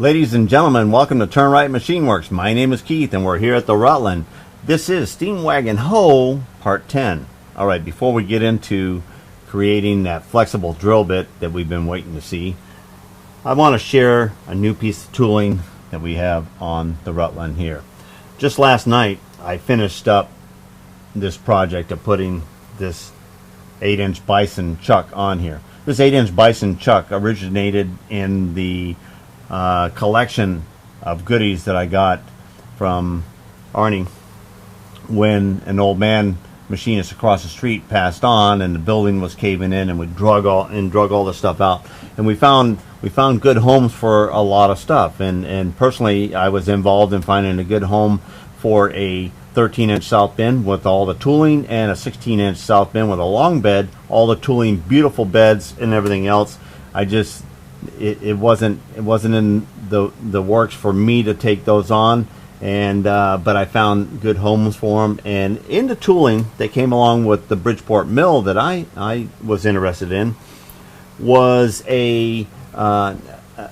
Ladies and gentlemen, welcome to Turn Right Machine Works. My name is Keith and we're here at the Rutland. This is Steam Wagon Hoe Part 10. Alright, before we get into creating that flexible drill bit that we've been waiting to see, I want to share a new piece of tooling that we have on the Rutland here. Just last night I finished up this project of putting this 8-inch bison chuck on here. This 8-inch bison chuck originated in the collection of goodies that I got from Arnie when an old man machinist across the street passed on and the building was caving in, and we drug all the stuff out, and we found good homes for a lot of stuff, and personally I was involved in finding a good home for a 13-inch south bin with all the tooling, and a 16-inch south bin with a long bed, all the tooling, beautiful beds and everything else. It wasn't in the works for me to take those on, and but I found good homes for them. And in the tooling that came along with the Bridgeport mill that I was interested in was a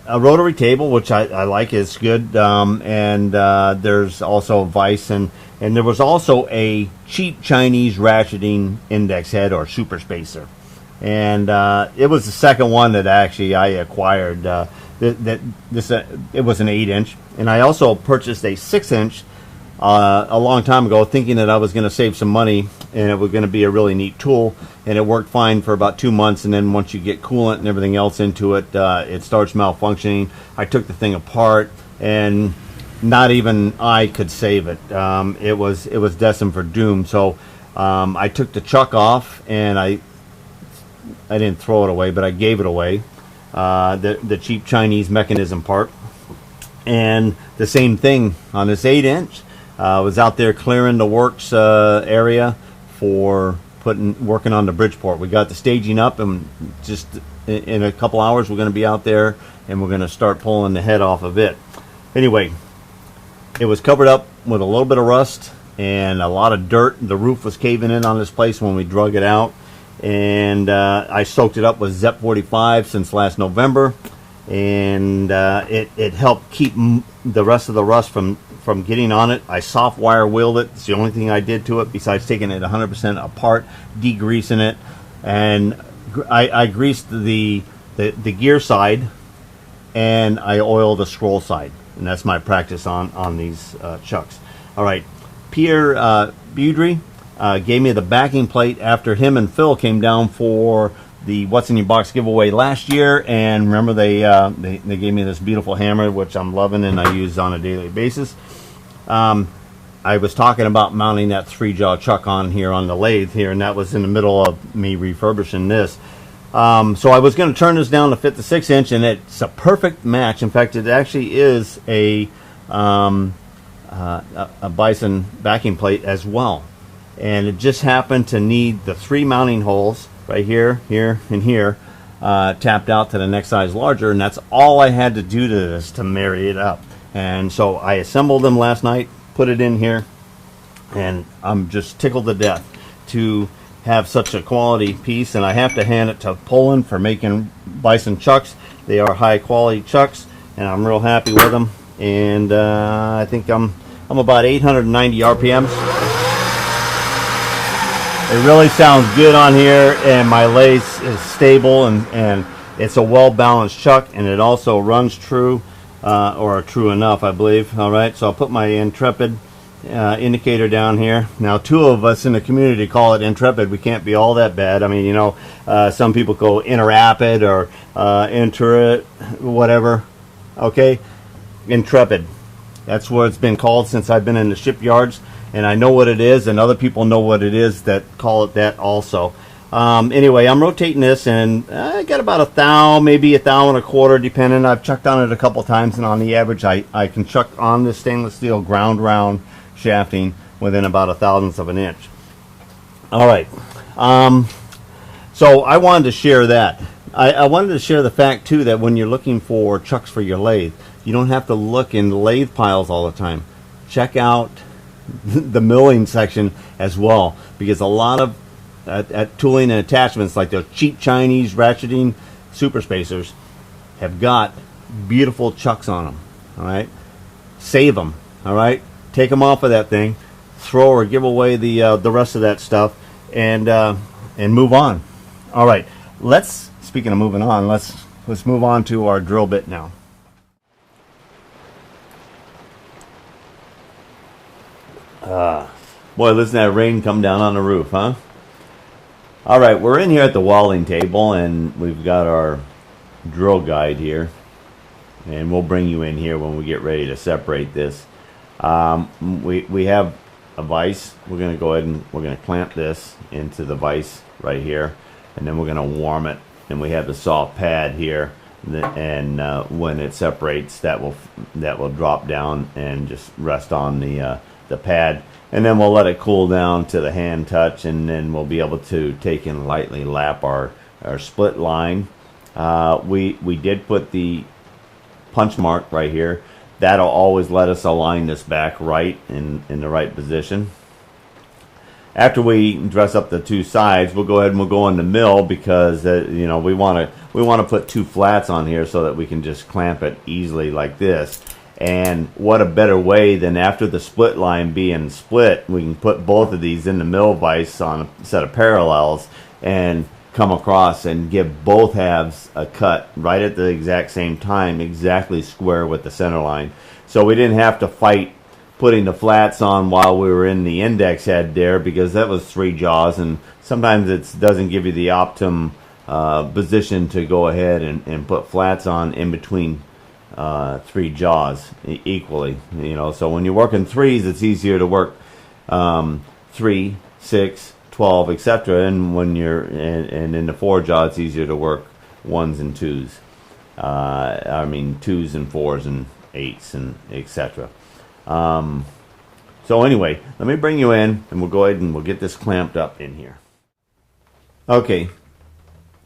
rotary table, which I like. It's good, and there's also a vise, and there was also a cheap Chinese ratcheting index head or super spacer. And it was the second one that actually I acquired. It was an 8-inch, and I also purchased a 6-inch a long time ago, thinking that I was going to save some money and it was going to be a really neat tool. And it worked fine for about 2 months, and then once you get coolant and everything else into it, it starts malfunctioning. I took the thing apart, and not even I could save it. It was destined for doom. So I took the chuck off, and I didn't throw it away, but I gave it away, the cheap Chinese mechanism part. And the same thing on this 8-inch. I was out there clearing the works area for working on the Bridgeport. We got the staging up, and just in a couple hours we're going to be out there and we're going to start pulling the head off of it. Anyway, it was covered up with a little bit of rust and a lot of dirt. The roof was caving in on this place when we drug it out. And I soaked it up with ZEP 45 since last November, and it helped keep the rest of the rust from getting on it. I soft wire wheeled it. It's the only thing I did to it besides taking it 100% apart, degreasing it, and I greased the gear side, and I oiled the scroll side, and that's my practice on these chucks. All right, Pierre Budry gave me the backing plate after him and Phil came down for the What's in Your Box giveaway last year, and remember they gave me this beautiful hammer, which I'm loving and I use on a daily basis. I was talking about mounting that 3-jaw chuck on here on the lathe here, and that was in the middle of me refurbishing this. So I was going to turn this down to fit the 6-inch, and it's a perfect match. In fact, it actually is a bison backing plate as well. And it just happened to need the 3 mounting holes right here, here, and here tapped out to the next size larger, and that's all I had to do to this to marry it up. And so I assembled them last night, put it in here, and I'm just tickled to death to have such a quality piece. And I have to hand it to Poland for making bison chucks. They are high quality chucks, and I'm real happy with them. And I think I'm about 890 RPMs. It really sounds good on here, and my lathe is stable, and it's a well-balanced chuck, and it also runs true, or true enough, I believe. All right, so I'll put my Intrepid indicator down here. Now, 2 of us in the community call it Intrepid. We can't be all that bad. I mean, you know, some people go Interrapid or Intuit, whatever. Okay, Intrepid. That's what it's been called since I've been in the shipyards. And I know what it is, and other people know what it is that call it that also. Anyway, I'm rotating this, and I got about 1 thou, maybe 1 1/4 thou, depending. I've chucked on it a couple times, and on the average, I can chuck on this stainless steel ground round shafting within about 1/1000th of an inch. All right. So I wanted to share that. I wanted to share the fact, too, that when you're looking for chucks for your lathe, you don't have to look in the lathe piles all the time. Check out the milling section as well, because a lot of at tooling and attachments like the cheap Chinese ratcheting super spacers have got beautiful chucks on them. All right, save them. All right, take them off of that thing, throw or give away the rest of that stuff, and move on. All right, speaking of moving on, let's move on to our drill bit now. Boy, listen to that rain come down on the roof, huh? All right, we're in here at the welding table, and we've got our drill guide here, and we'll bring you in here when we get ready to separate this. We have a vise. We're going to go ahead and we're going to clamp this into the vise right here, and then we're going to warm it. And we have the soft pad here, and when it separates, that will drop down and just rest on the pad, and then we'll let it cool down to the hand touch, and then we'll be able to take and lightly lap our split line. We did put the punch mark right here. That'll always let us align this back right in the right position. After we dress up the two sides, we'll go ahead and we'll go in the mill, because you know, we want to put two flats on here so that we can just clamp it easily like this. And what a better way than, after the split line being split, we can put both of these in the mill vise on a set of parallels and come across and give both halves a cut right at the exact same time, exactly square with the center line. So we didn't have to fight putting the flats on while we were in the index head there, because that was 3 jaws, and sometimes it doesn't give you the optimum position to go ahead and put flats on in between 3 jaws equally, you know. So when you're working 3s, it's easier to work 3, 6, 12, etc. And when you're in the 4 jaw, it's easier to work 1s and 2s. I mean 2s and 4s and 8s and etc. So anyway, let me bring you in, and we'll go ahead and we'll get this clamped up in here. Okay,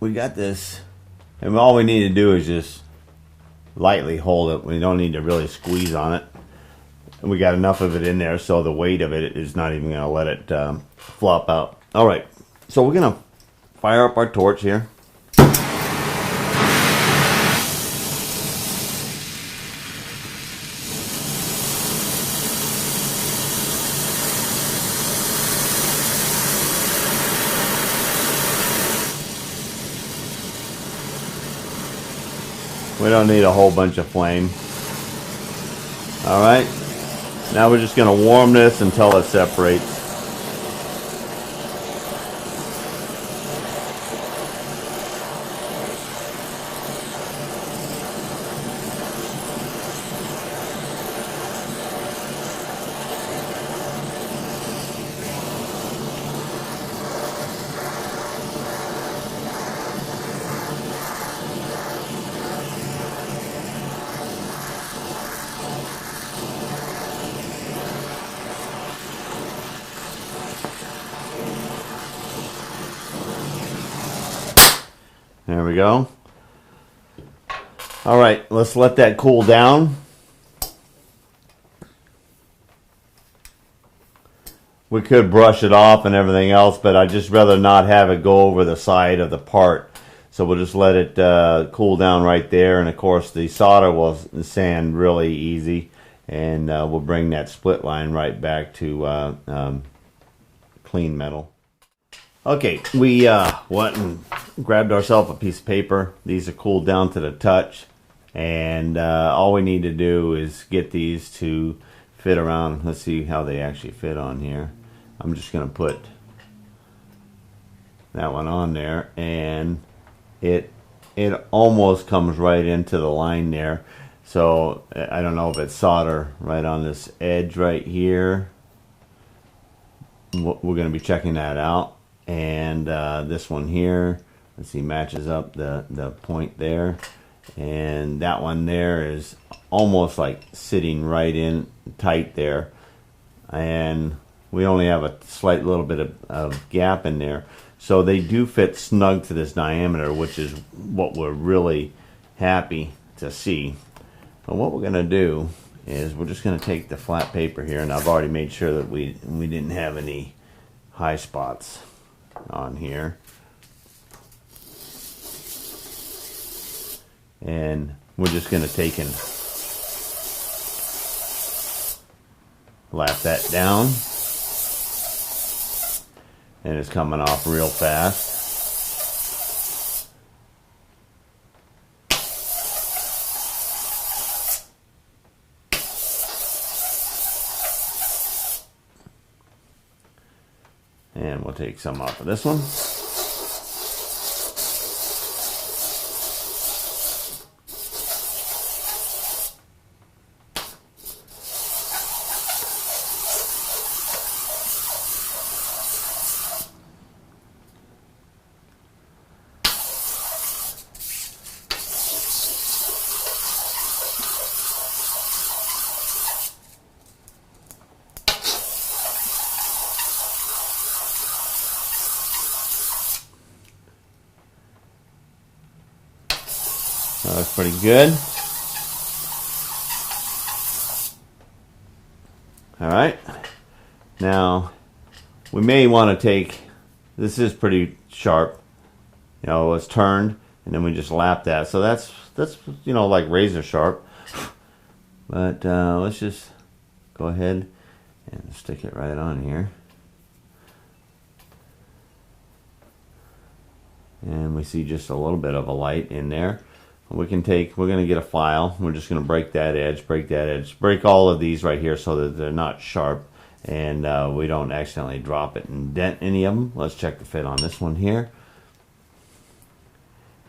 we got this, and all we need to do is just lightly hold it. We don't need to really squeeze on it. And we got enough of it in there so the weight of it is not even going to let it flop out. All right, so we're going to fire up our torch here. We don't need a whole bunch of flame. All right, now we're just going to warm this until it separates. There we go. All right, let's let that cool down. We could brush it off and everything else, but I'd just rather not have it go over the side of the part. So we'll just let it cool down right there. And of course, the solder will sand really easy, and we'll bring that split line right back to clean metal. Okay, we went and grabbed ourselves a piece of paper. These are cooled down to the touch, and all we need to do is get these to fit around. Let's see how they actually fit on here. I'm just going to put that one on there, and it almost comes right into the line there. So I don't know if it's solder right on this edge right here. We're going to be checking that out. And this one here, let's see, matches up the point there, and that one there is almost like sitting right in tight there, and we only have a slight little bit of gap in there, so they do fit snug to this diameter, which is what we're really happy to see. But what we're going to do is we're just going to take the flat paper here, and I've already made sure that we didn't have any high spots on here, and we're just going to take and lap that down. And it's coming off real fast. And we'll take some off of this one. That looks pretty good. Alright, now we may want to take, this is pretty sharp, you know, it's turned and then we just lap that, so that's you know, like razor sharp. But let's just go ahead and stick it right on here. And we see just a little bit of a light in there. We can take, we're going to get a file, we're just going to break that edge, break all of these right here so that they're not sharp, and we don't accidentally drop it and dent any of them. Let's check the fit on this one here.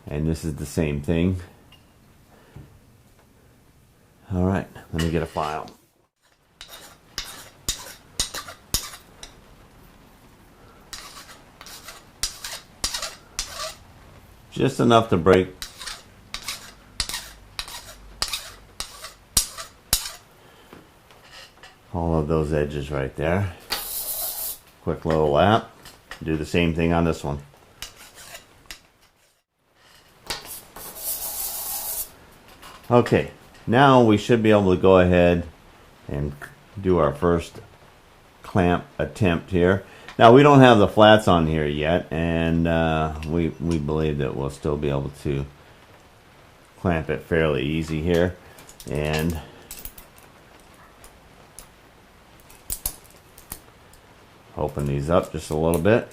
And this is the same thing. Alright, let me get a file. Just enough to break all of those edges right there. Quick little lap. Do the same thing on this one. Okay, now we should be able to go ahead and do our first clamp attempt here. Now we don't have the flats on here yet, and we believe that we'll still be able to clamp it fairly easy here. And open these up just a little bit.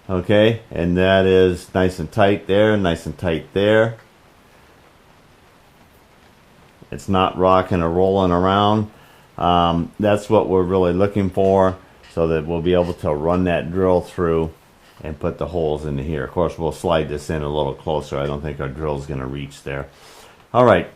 Okay, and that is nice and tight there, nice and tight there. It's not rocking or rolling around. That's what we're really looking for, so that we'll be able to run that drill through and put the holes into here. Of course, we'll slide this in a little closer. I don't think our drill is going to reach there. All right,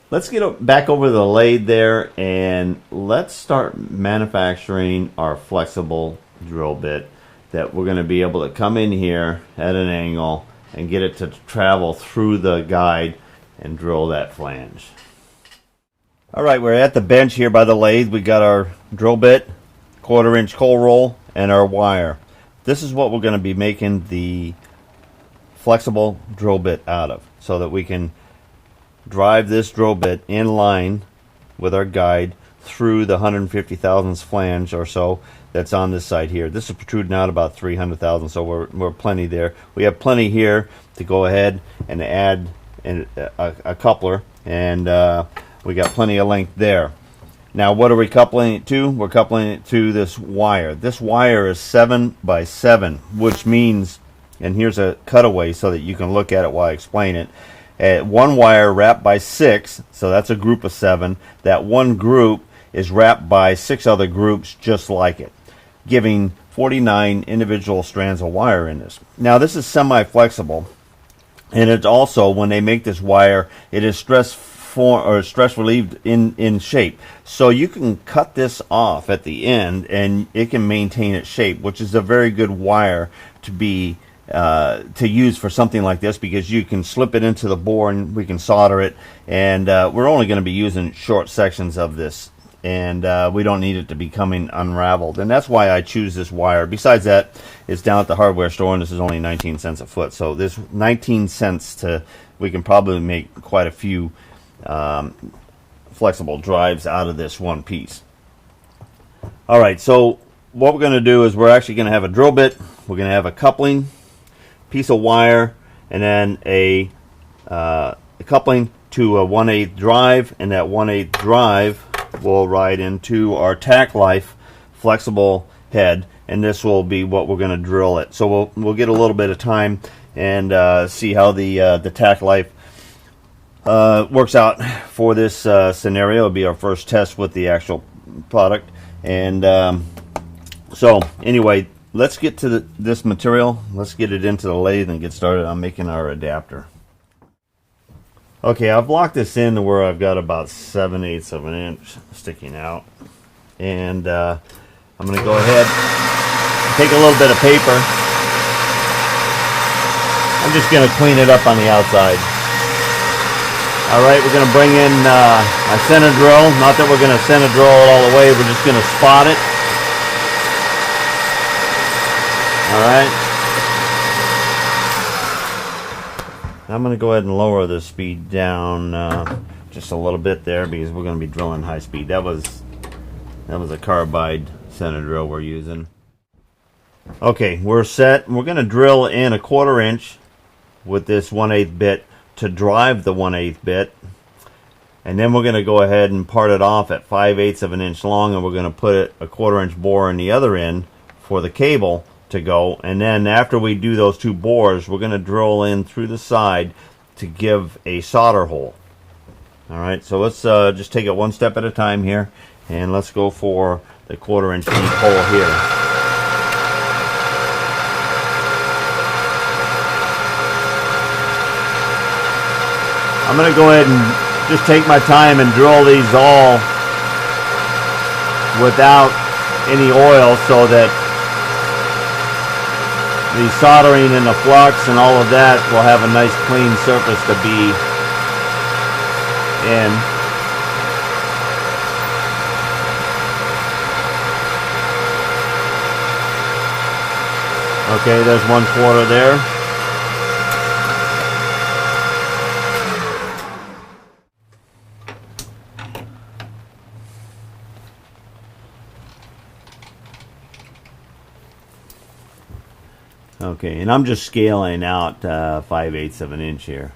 let's get back over the lathe there, and let's start manufacturing our flexible drill bit that we're going to be able to come in here at an angle and get it to travel through the guide and drill that flange. All right, we're at the bench here by the lathe. We got our drill bit, 1/4 inch coal roll, and our wire. This is what we're going to be making the flexible drill bit out of, so that we can drive this drill bit in line with our guide through the 150 thousandths flange or so that's on this side here. This is protruding out about 300 thousandths, so we're plenty there. We have plenty here to go ahead and add a coupler, and we got plenty of length there. Now, what are we coupling it to? We're coupling it to this wire. This wire is 7 by 7, which means, and here's a cutaway so that you can look at it while I explain it. One wire wrapped by 6, so that's a group of 7. That one group is wrapped by 6 other groups just like it, giving 49 individual strands of wire in this. Now, this is semi-flexible, and it's also, when they make this wire, it is stress relieved in shape, so you can cut this off at the end and it can maintain its shape, which is a very good wire to be to use for something like this, because you can slip it into the bore and we can solder it, and we're only going to be using short sections of this, and we don't need it to be coming unraveled, and that's why I choose this wire. Besides that, it's down at the hardware store, and this is only 19 cents a foot, so this 19 cents we can probably make quite a few flexible drives out of this one piece. Alright, so what we're going to do is we're actually going to have a drill bit, we're going to have a coupling, piece of wire, and then a coupling to a 1/8 drive, and that 1/8 drive will ride into our tack life flexible head, and this will be what we're going to drill it. So we'll get a little bit of time and see how the tack life works out for this scenario. It'll be our first test with the actual product. And so anyway, let's get to this material. Let's get it into the lathe and get started on making our adapter. Okay, I've locked this in to where I've got about 7/8 of an inch sticking out. And I'm going to go ahead and take a little bit of paper. I'm just going to clean it up on the outside. Alright, we're going to bring in my center drill. Not that we're going to center drill it all the way, we're just going to spot it. Alright. I'm going to go ahead and lower the speed down just a little bit there because we're going to be drilling high speed. That was a carbide center drill we're using. Okay, we're set. We're going to drill in a 1/4 inch with this 1/8 bit to drive the 1/8 bit, and then we're going to go ahead and part it off at 5/8 of an inch long, and we're going to put a 1/4 inch bore in the other end for the cable to go. And then after we do those two bores, we're going to drill in through the side to give a solder hole. Alright, so let's just take it one step at a time here, and let's go for the 1/4 inch deep hole here. I'm going to go ahead and just take my time and drill these all without any oil so that the soldering and the flux and all of that will have a nice clean surface to be in. Okay, there's 1/4 there. Okay, and I'm just scaling out 5/8 of an inch here.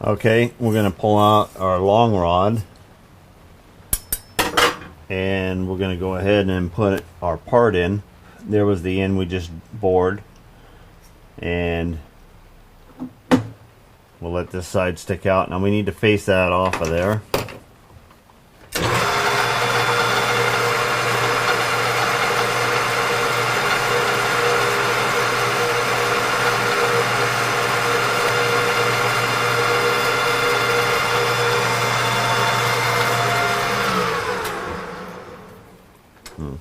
Okay, we're going to pull out our long rod, and we're going to go ahead and put our part in. There was the end we just bored, and we'll let this side stick out. Now we need to face that off of there.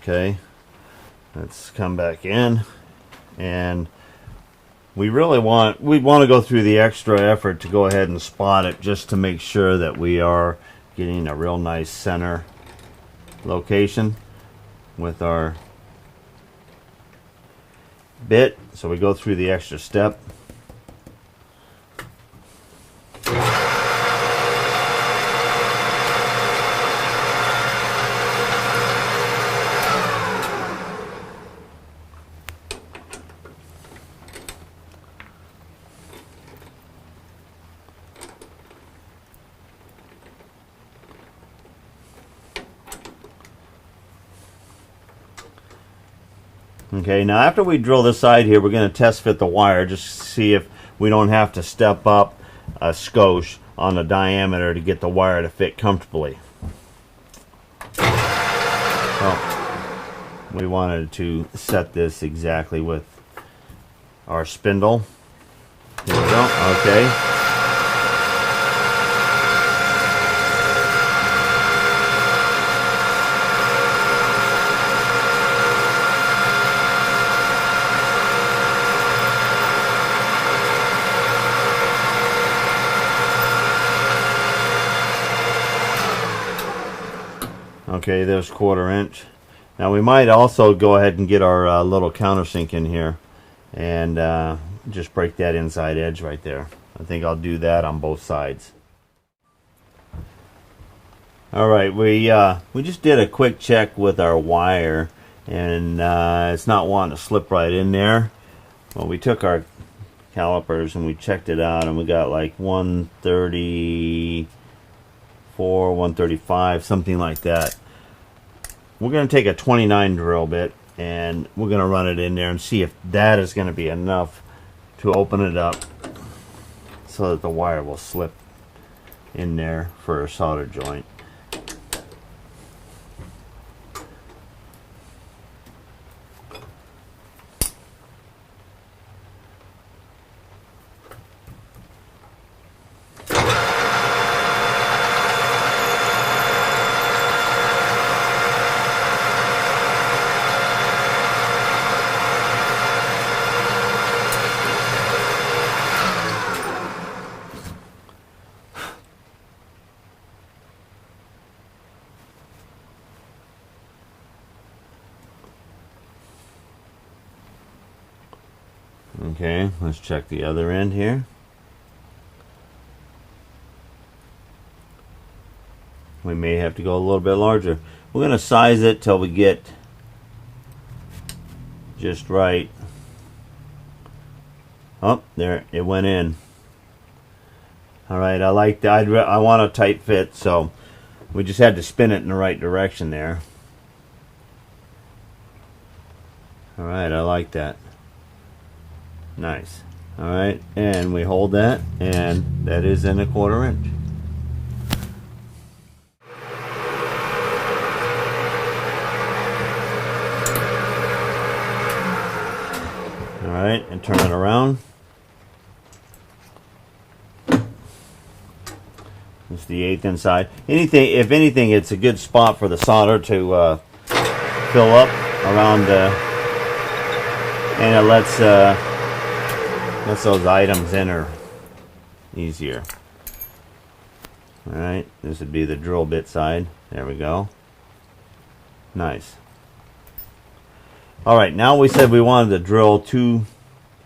Okay, let's come back in, and we want to go through the extra effort to go ahead and spot it just to make sure that we are getting a real nice center location with our bit. So we go through the extra step. Okay, now after we drill this side here, we're going to test fit the wire just to see if we don't have to step up a skosh on the diameter to get the wire to fit comfortably. Well, we wanted to set this exactly with our spindle. There we go. Okay. Okay, there's 1/4 inch. Now we might also go ahead and get our little countersink in here and just break that inside edge right there. I think I'll do that on both sides. Alright, we just did a quick check with our wire, and it's not wanting to slip right in there. Well, we took our calipers and we checked it out, and we got like 134, 135, something like that. We're going to take a 29 drill bit and we're going to run it in there and see if that is going to be enough to open it up so that the wire will slip in there for a solder joint. Okay, let's check the other end here. We may have to go a little bit larger. We're going to size it till we get just right. Oh, there, it went in. Alright, I like that. I want a tight fit, so we just had to spin it in the right direction there. Alright, I like that. Nice. Alright, and we hold that, and that is in a 1/4 inch. Alright, and turn it around. It's the 1/8 inside. If anything, it's a good spot for the solder to fill up around and it lets those items enter easier. Alright, this would be the drill bit side. There we go. Nice. Alright, now we said we wanted to drill 2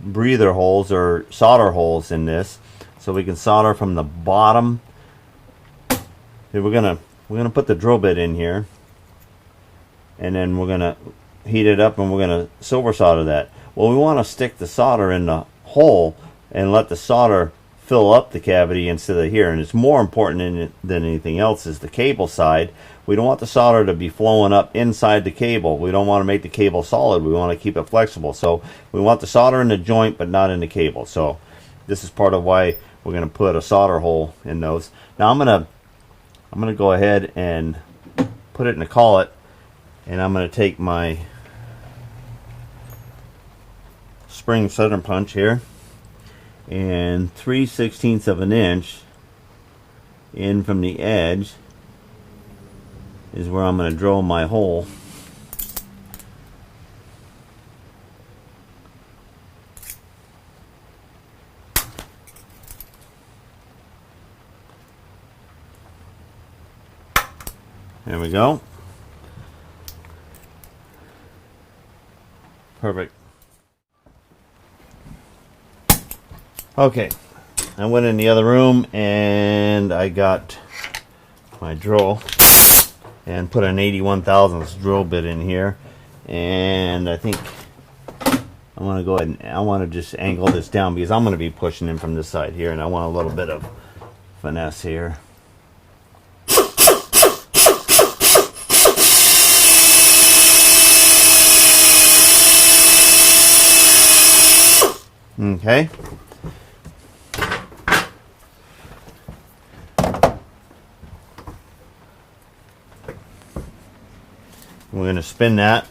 breather holes or solder holes in this, so we can solder from the bottom. Here we're gonna put the drill bit in here, and then we're gonna heat it up and we're gonna silver solder that. Well, we want to stick the solder in the hole and let the solder fill up the cavity instead of here, and it's more important than anything else is the cable side. We don't want the solder to be flowing up inside the cable. We don't want to make the cable solid. We want to keep it flexible, so we want the solder in the joint but not in the cable. So this is part of why we're going to put a solder hole in those. Now I'm gonna go ahead and put it in a collet, and I'm going to take my spring southern punch here and 3/16 of an inch in from the edge is where I'm going to drill my hole. There we go. Perfect. Okay, I went in the other room and I got my drill and put an 81 thousandths drill bit in here, and I think I'm going to go ahead and I want to just angle this down because I'm going to be pushing in from this side here, and I want a little bit of finesse here. Okay. We're going to spin that.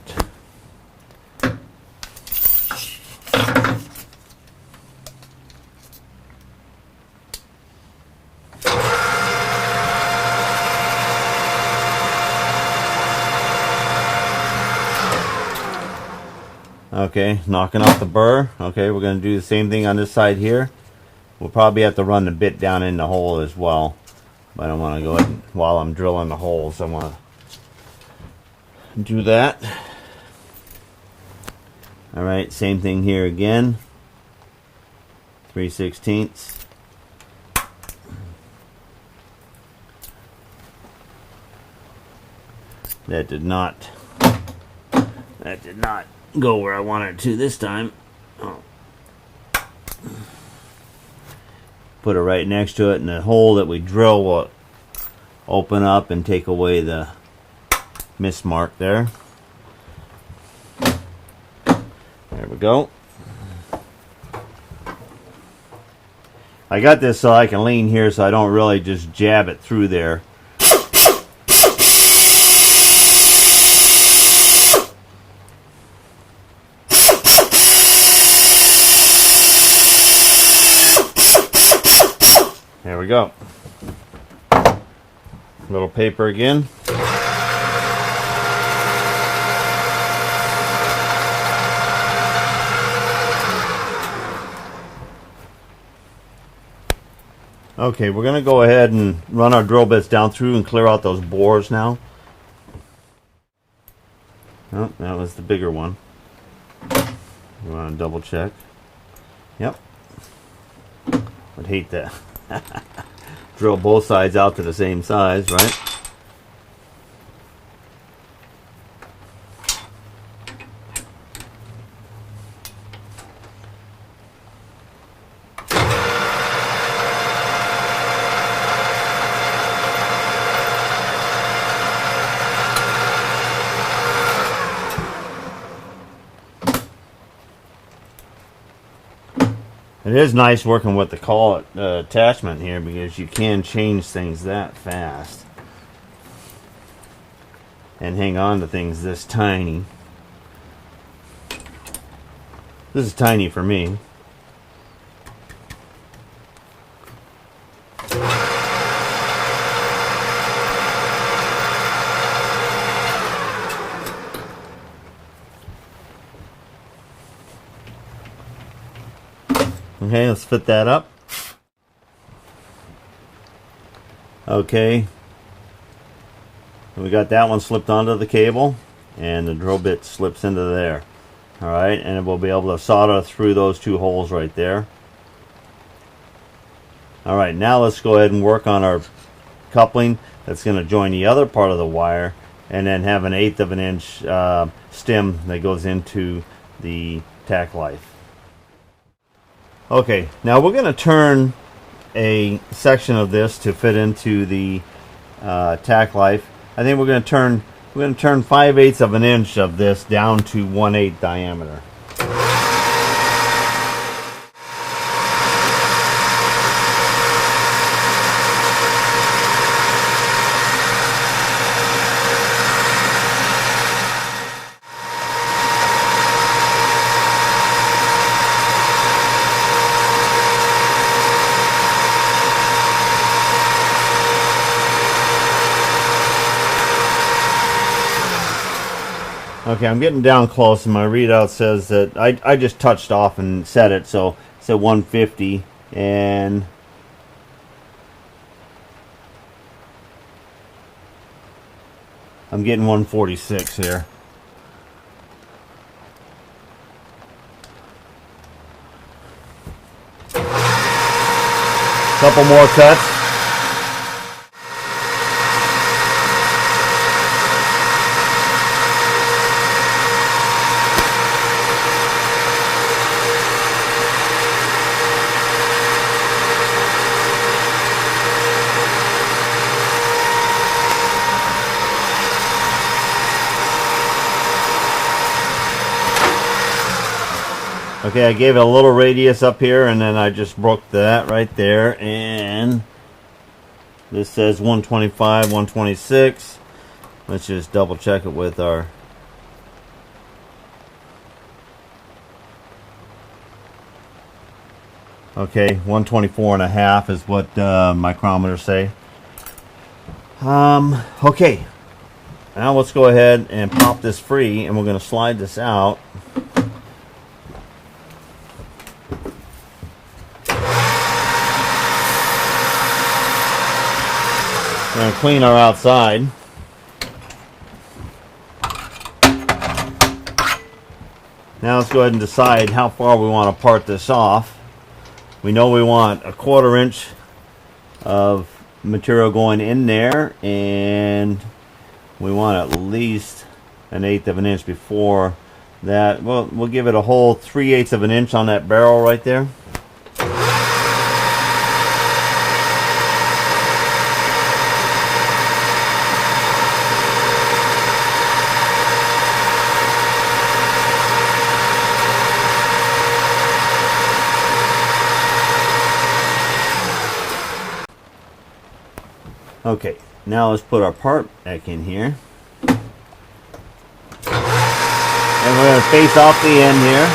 Okay, knocking off the burr. Okay, we're going to do the same thing on this side here. We'll probably have to run the bit down in the hole as well. But I want to go ahead and, while I'm drilling the holes, I want to do that. Alright, same thing here again. 3/16. That did not go where I wanted it to this time. Oh. Put it right next to it, and the hole that we drill will open up and take away the miss mark there. There we go. I got this so I can lean here so I don't really just jab it through there. There we go. Little paper again. Okay, we're going to go ahead and run our drill bits down through and clear out those bores now. Oh, that was the bigger one. You want to double check? Yep. I'd hate that. Drill both sides out to the same size, right? It is nice working with the collet attachment here because you can change things that fast and hang on to things this tiny. This is tiny for me. Okay, let's fit that up. Okay, we got that one slipped onto the cable, and the drill bit slips into there. Alright, and we'll be able to solder through those two holes right there. Alright, now let's go ahead and work on our coupling that's going to join the other part of the wire, and then have an 1/8 of an inch stem that goes into the tack life. Okay, now we're going to turn a section of this to fit into the tack life. I think we're going to turn 5/8 of an inch of this down to 1/8 diameter. Okay, I'm getting down close, and my readout says that I just touched off and set it, so it's at 150, and I'm getting 146 here. Couple more cuts. Okay, I gave it a little radius up here, and then I just broke that right there, and this says 125, 126. Let's just double check it with our Okay, 124.5 is what micrometers say. Okay, now let's go ahead and pop this free, and we're going to slide this out. We're going to clean our outside. Now let's go ahead and decide how far we want to part this off. We know we want a 1/4 inch of material going in there, and we want at least 1/8 of an inch before that. Well, we'll give it a whole 3/8 of an inch on that barrel right there. Okay, now let's put our part back in here. And we're going to face off the end here.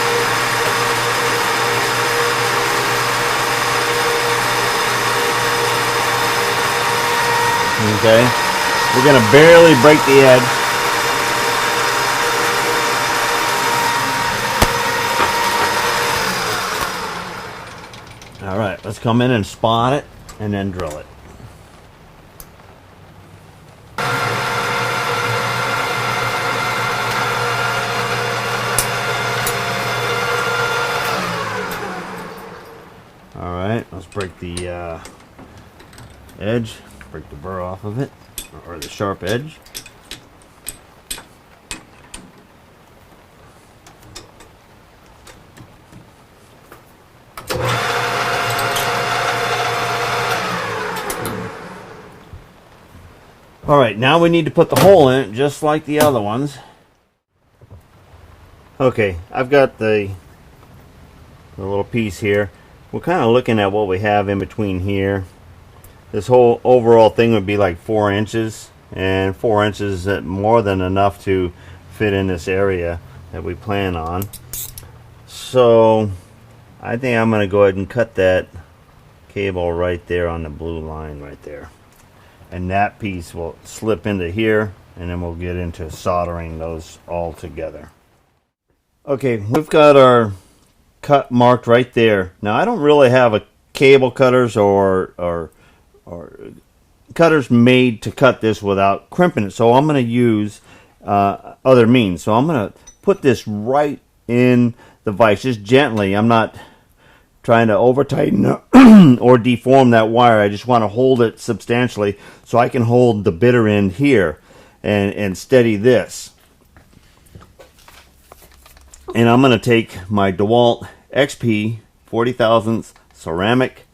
Okay, we're going to barely break the edge. All right, let's come in and spot it and then drill it. Let's break the edge, break the burr off of it, or the sharp edge. All right, now we need to put the hole in it just like the other ones. Okay, I've got the little piece here. We're kind of looking at what we have in between here. This whole overall thing would be like 4 inches, and 4 inches is more than enough to fit in this area that we plan on. So I think I'm going to go ahead and cut that cable right there on the blue line right there, and that piece will slip into here, and then we'll get into soldering those all together. Okay, we've got our cut marked right there. Now I don't really have a cable cutters or cutters made to cut this without crimping it, so I'm going to use other means. So I'm going to put this right in the vise just gently. I'm not trying to over tighten or deform that wire. I just want to hold it substantially so I can hold the bitter end here and steady this. And I'm going to take my DeWalt XP 40 thousandths ceramic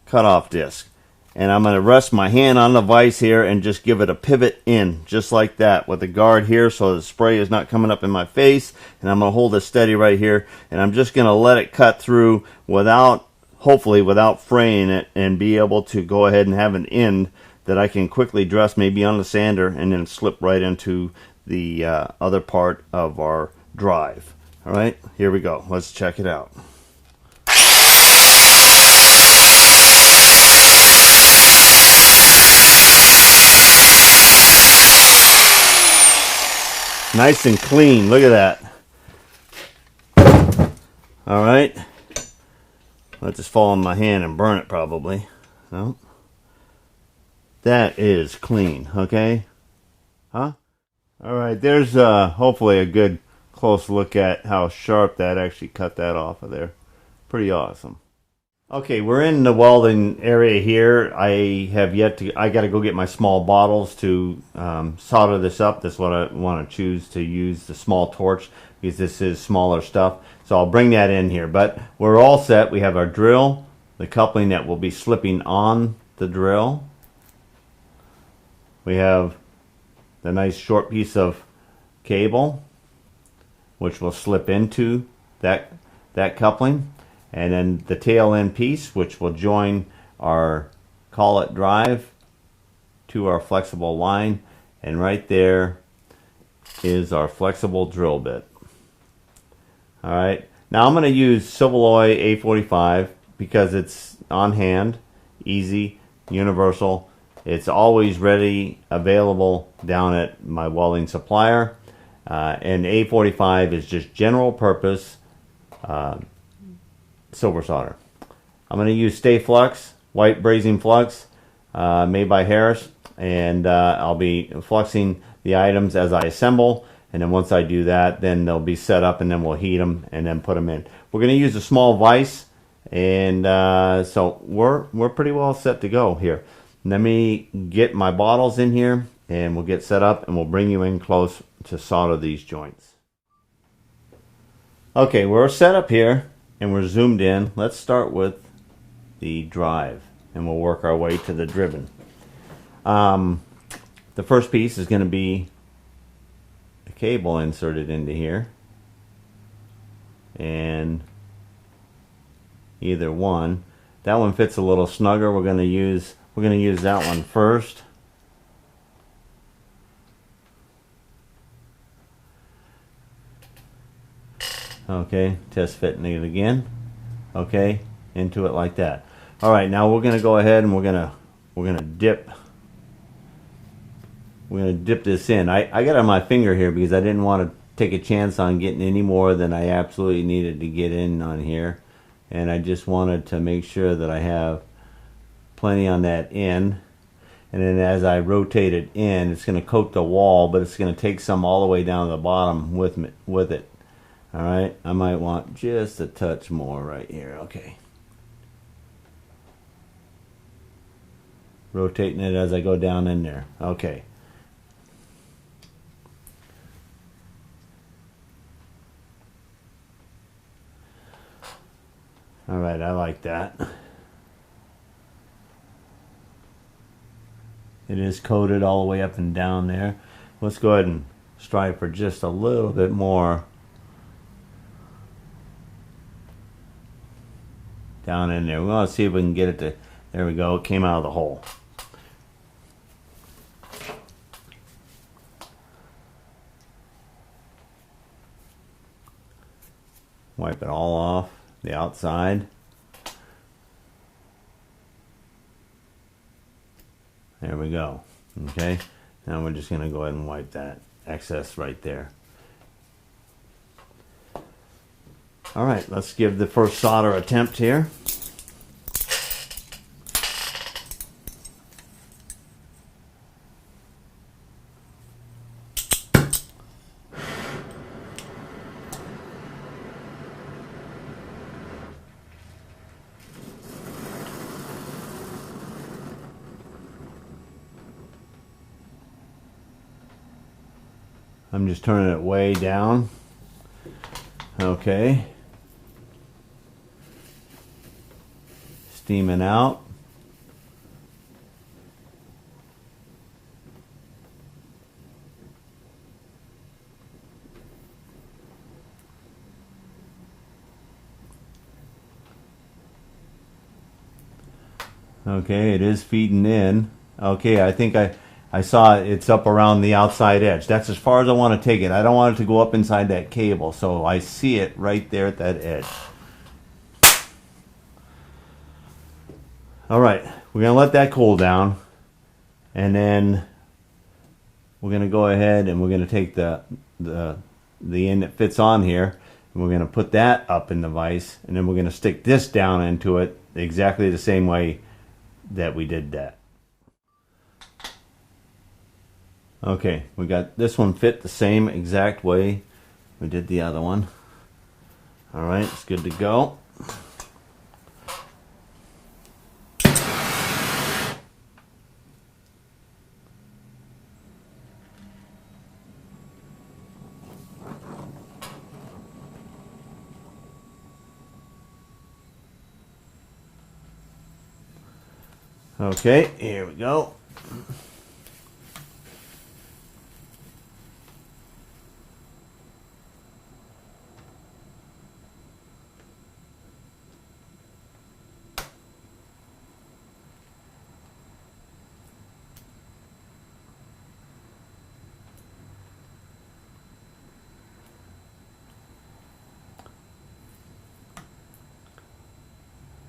cutoff disc, and I'm going to rest my hand on the vise here and just give it a pivot in just like that with the guard here so the spray is not coming up in my face, and I'm going to hold it steady right here, and I'm just going to let it cut through without, hopefully without fraying it, and be able to go ahead and have an end that I can quickly dress maybe on the sander and then slip right into the other part of our drive. All right, here we go. Let's check it out. Nice and clean. Look at that. All right. Let this fall in my hand and burn it probably. No. That is clean. Okay. Huh? All right. There's hopefully a good close look at how sharp that actually cut that off of there. Pretty awesome. Okay, we're in the welding area here. I got to go get my small bottles to solder this up. This is what I want to choose to use, the small torch, because this is smaller stuff. So I'll bring that in here. But we're all set. We have our drill, the coupling that will be slipping on the drill. We have the nice short piece of cable, which will slip into that coupling, and then the tail end piece, which will join our collet drive to our flexible line, and right there is our flexible drill bit. All right, now I'm going to use Silver Alloy A45 because it's on hand, easy, universal. It's always ready, available down at my welding supplier. And A45 is just general purpose silver solder. I'm going to use Stay Flux, white brazing flux, made by Harris, and I'll be fluxing the items as I assemble, and then once I do that, then they'll be set up, and then we'll heat them and then put them in. We're going to use a small vise, and so we're pretty well set to go here. Let me get my bottles in here, and we'll get set up, and we'll bring you in close to solder these joints. Okay, we're set up here, and we're zoomed in. Let's start with the drive, and we'll work our way to the driven. The first piece is going to be a cable inserted into here, and either one. That one fits a little snugger. We're going to use that one first. Okay, test fitting it again. Okay, into it like that. All right, now we're going to go ahead and we're going to dip this in. I got it on my finger here because I didn't want to take a chance on getting any more than I absolutely needed to get in on here, and I just wanted to make sure that I have plenty on that end. And then as I rotate it in, it's going to coat the wall, but it's going to take some all the way down to the bottom with it. All right, I might want just a touch more right here. Okay. Rotating it as I go down in there. Okay. All right, I like that. It is coated all the way up and down there. Let's go ahead and strive for just a little bit more down in there. We want to see if we can get it to, there we go, it came out of the hole. Wipe it all off the outside. There we go. Okay, now we're just going to go ahead and wipe that excess right there. All right, let's give the first solder attempt here. I'm just turning it way down. Okay. Steaming out. Okay, it is feeding in. Okay, I think I saw it's up around the outside edge. That's as far as I want to take it. I don't want it to go up inside that cable, so I see it right there at that edge. All right, we're going to let that cool down, and then we're going to go ahead and we're going to take the end that fits on here, and we're going to put that up in the vise, and then we're going to stick this down into it exactly the same way that we did that. Okay, we got this one fit the same exact way we did the other one. All right, it's good to go. Okay, here we go.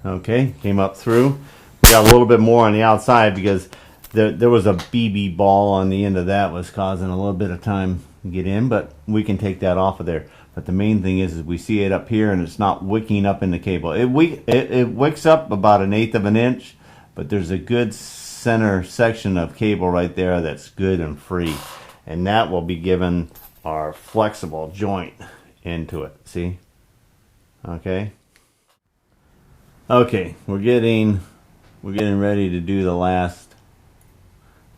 Okay, came up through. We got a little bit more on the outside because there was a BB ball on the end of that was causing a little bit of time to get in, but we can take that off of there. But the main thing is we see it up here and it's not wicking up in the cable. It wicks up about 1/8 of an inch, but there's a good center section of cable right there that's good and free. And that will be given our flexible joint into it. See? Okay. Okay, we're getting ready to do the last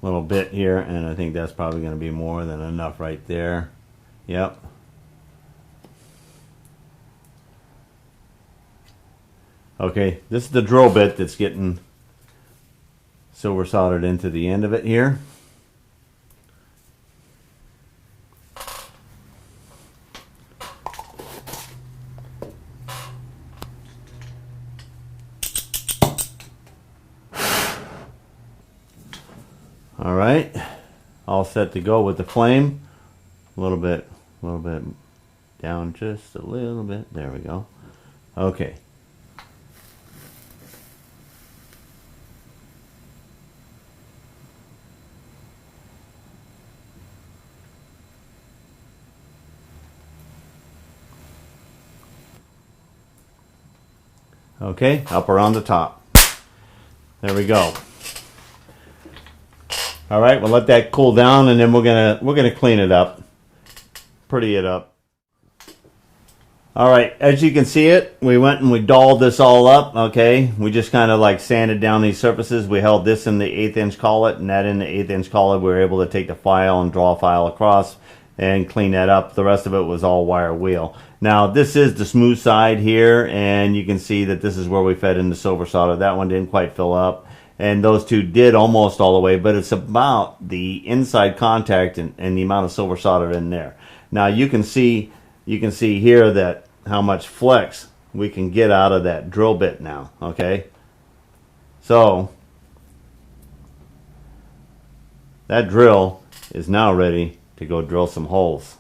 little bit here, and I think that's probably going to be more than enough right there. Yep. Okay, this is the drill bit that's getting silver soldered into the end of it here. All right, all set to go with the flame. A little bit down, just a little bit. There we go. Okay. Okay, up around the top. There we go. All right, we'll let that cool down, and then we're gonna clean it up, pretty it up. All right, as you can see it, we went and we dolled this all up. Okay, we just kind of like sanded down these surfaces. We held this in the 1/8 inch collet, and that in the 1/8 inch collet. We were able to take the file and draw a file across and clean that up. The rest of it was all wire wheel. Now this is the smooth side here, and you can see that this is where we fed in the silver solder. That one didn't quite fill up. And those two did almost all the way, but it's about the inside contact and the amount of silver solder in there. Now you can see here that how much flex we can get out of that drill bit now. Okay, so that drill is now ready to go drill some holes.